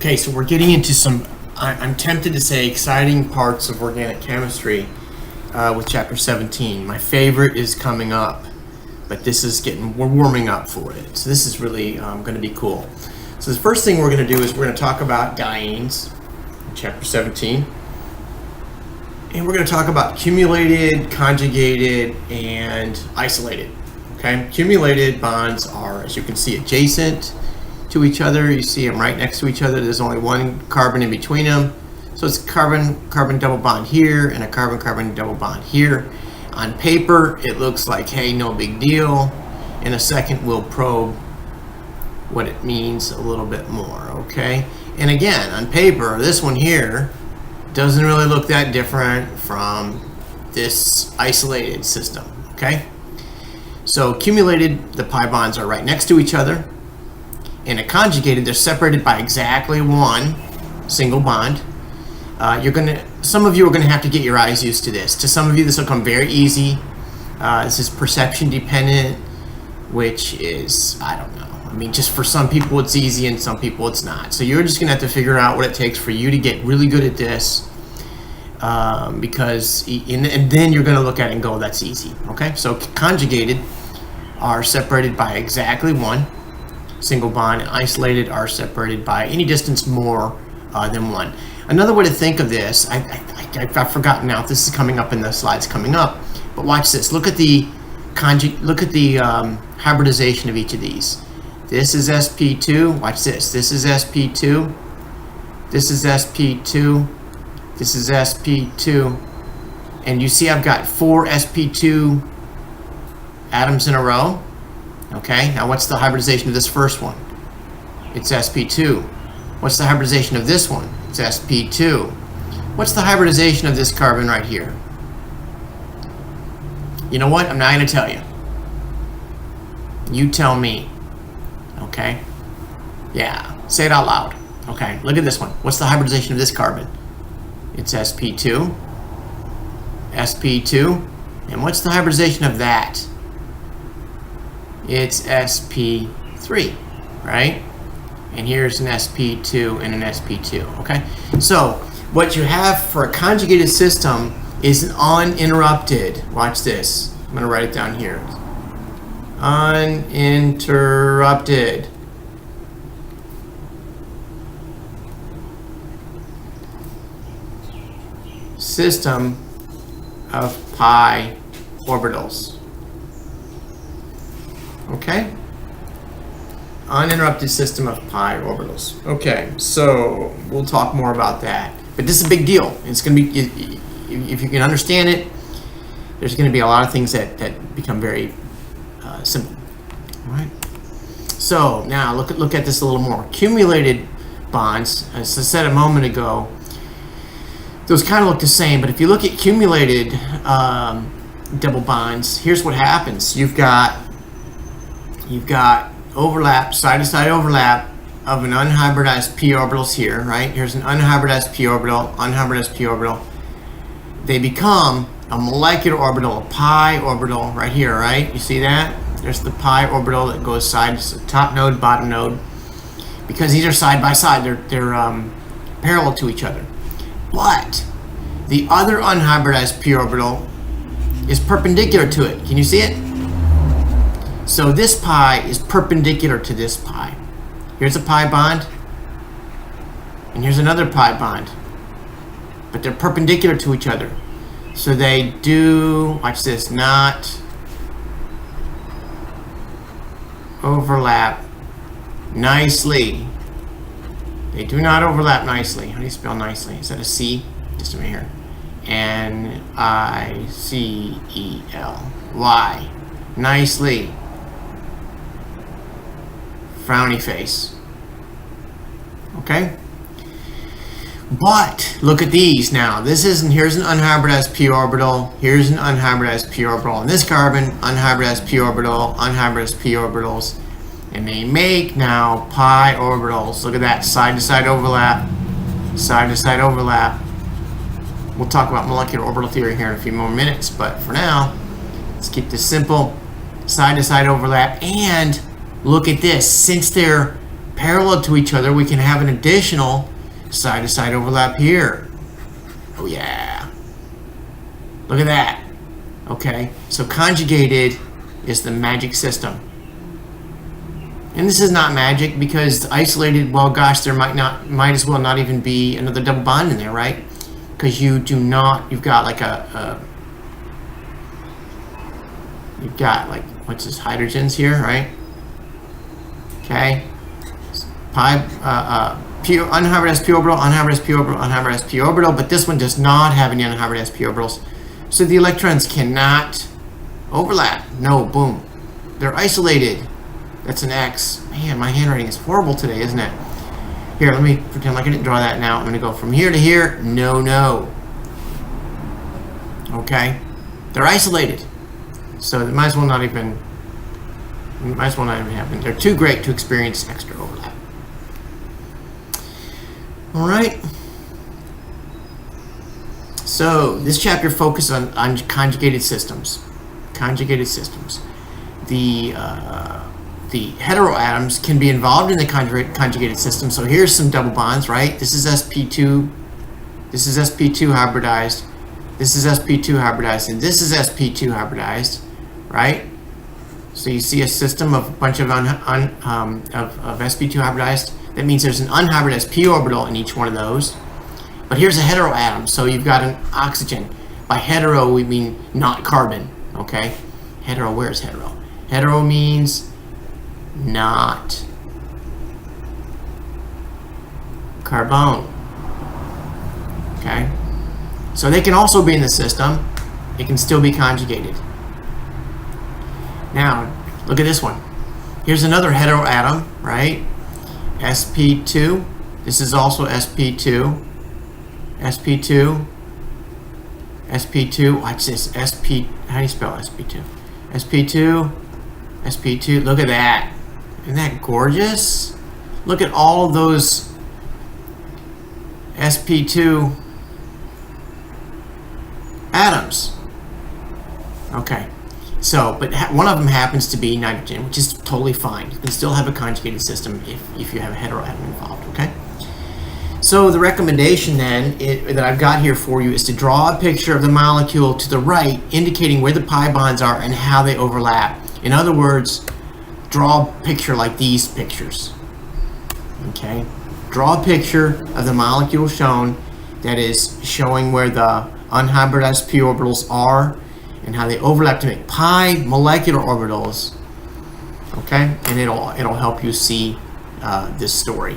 Okay, so we're getting into some, I'm tempted to say, exciting parts of organic chemistry with chapter 17. My favorite is coming up, but this is we're warming up for it. So this is really going to be cool. So the first thing we're going to do is we're going to talk about dienes in chapter 17. And we're going to talk about cumulated, conjugated, and isolated. Okay, cumulated bonds are, as you can see, adjacent to each other. You see them right next to each other. There's only one carbon in between them. So it's carbon double bond here and a carbon double bond here. On paper, it looks like, hey, no big deal. In a second, we'll probe what it means a little bit more, okay? And again, on paper, this one here doesn't really look that different from this isolated system, okay? So accumulated, the pi bonds are right next to each other. In a conjugated, they're separated by exactly one single bond. Some of you are gonna have to get your eyes used to this. To some of you, this will come very easy. This is perception dependent, which is, I don't know. I mean, just for some people it's easy and some people it's not. So you're just gonna have to figure out what it takes for you to get really good at this, and then you're gonna look at it and go, that's easy, okay? So conjugated are separated by exactly one single bond, and isolated are separated by any distance more than one. Another way to think of this, I've forgotten now if this is coming up in the slides coming up, but watch this. Look at the hybridization of each of these. This is sp2. Watch this. This is sp2. This is sp2. This is sp2. And you see I've got 4 sp2 atoms in a row. Okay, now what's the hybridization of this first one? It's sp2. What's the hybridization of this one? It's sp2. What's the hybridization of this carbon right here? You know what? I'm not going to tell you. You tell me. Okay? Yeah, say it out loud. Okay, look at this one. What's the hybridization of this carbon? It's sp2. sp2. And what's the hybridization of that? It's sp3, right? And here's an sp2 and an sp2, okay? So what you have for a conjugated system is an uninterrupted, watch this, I'm gonna write it down here, uninterrupted system of pi orbitals. Okay? Uninterrupted system of pi orbitals. Okay, so we'll talk more about that. But this is a big deal. It's going to be, if you can understand it, there's going to be a lot of things that become very simple. All right? So now look at this a little more. Accumulated bonds, as I said a moment ago, those kind of look the same, but if you look at accumulated double bonds, here's what happens. You've got overlap, side-to-side overlap of an unhybridized p orbitals here, right? Here's an unhybridized p orbital, unhybridized p orbital. They become a molecular orbital, a pi orbital right here, right? You see that? There's the pi orbital that goes side to top node, bottom node. Because these are side by side, they're parallel to each other. But the other unhybridized p orbital is perpendicular to it. Can you see it? So this pi is perpendicular to this pi. Here's a pi bond, and here's another pi bond. But they're perpendicular to each other. So they do, watch this, not overlap nicely. They do not overlap nicely. How do you spell nicely? Is that a C? Just a minute here. N-I-C-E-L-Y. Nicely. Frowny face. Okay? But look at these now. Here's an unhybridized p orbital. Here's an unhybridized p orbital. And this carbon, unhybridized p orbital, unhybridized p orbitals. And they make now pi orbitals. Look at that, side-to-side overlap. Side-to-side overlap. We'll talk about molecular orbital theory here in a few more minutes, but for now, let's keep this simple. Side-to-side overlap, and look at this. Since they're parallel to each other, we can have an additional side-to-side overlap here. Oh yeah. Look at that. Okay, so conjugated is the magic system. And this is not magic because isolated, well gosh, there might as well not even be another double bond in there, right? Because you do not, you've got like you've got like, what's this, hydrogens here, right? Okay. Unhybrid sp orbital, unhybrid sp orbital, unhybrid sp orbital, but this one does not have any unhybrid sp orbitals. So the electrons cannot overlap. No, boom. They're isolated. That's an X. Man, my handwriting is horrible today, isn't it? Here, let me pretend like I didn't draw that now. I'm going to go from here to here. No, no. Okay? They're isolated. So it might as well not even happen. They're too great to experience extra overlap. All right. So this chapter focuses on conjugated systems. Conjugated systems. The heteroatoms can be involved in the conjugated system. So here's some double bonds, right? This is sp2. This is sp2 hybridized. This is sp2 hybridized, and this is sp2 hybridized, right? So you see a system of a bunch of sp2 hybridized. That means there's an unhybridized sp orbital in each one of those. But here's a heteroatom, so you've got an oxygen. By hetero, we mean not carbon, okay? Hetero, where's hetero? Hetero means not carbon, okay? So they can also be in the system. It can still be conjugated. Now, look at this one. Here's another heteroatom, right? sp2. This is also sp2. sp2. sp2. Watch this. sp. How do you spell sp2? sp2. sp2. Look at that. Isn't that gorgeous? Look at all of those sp2 atoms. Okay. So, but one of them happens to be nitrogen, which is totally fine. You can still have a conjugated system if you have a heteroatom involved, okay? So the recommendation then that I've got here for you is to draw a picture of the molecule to the right, indicating where the pi bonds are and how they overlap. In other words, draw a picture like these pictures, okay? Draw a picture of the molecule shown that is showing where the unhybridized p orbitals are and how they overlap to make pi molecular orbitals, okay? And it'll help you see this story.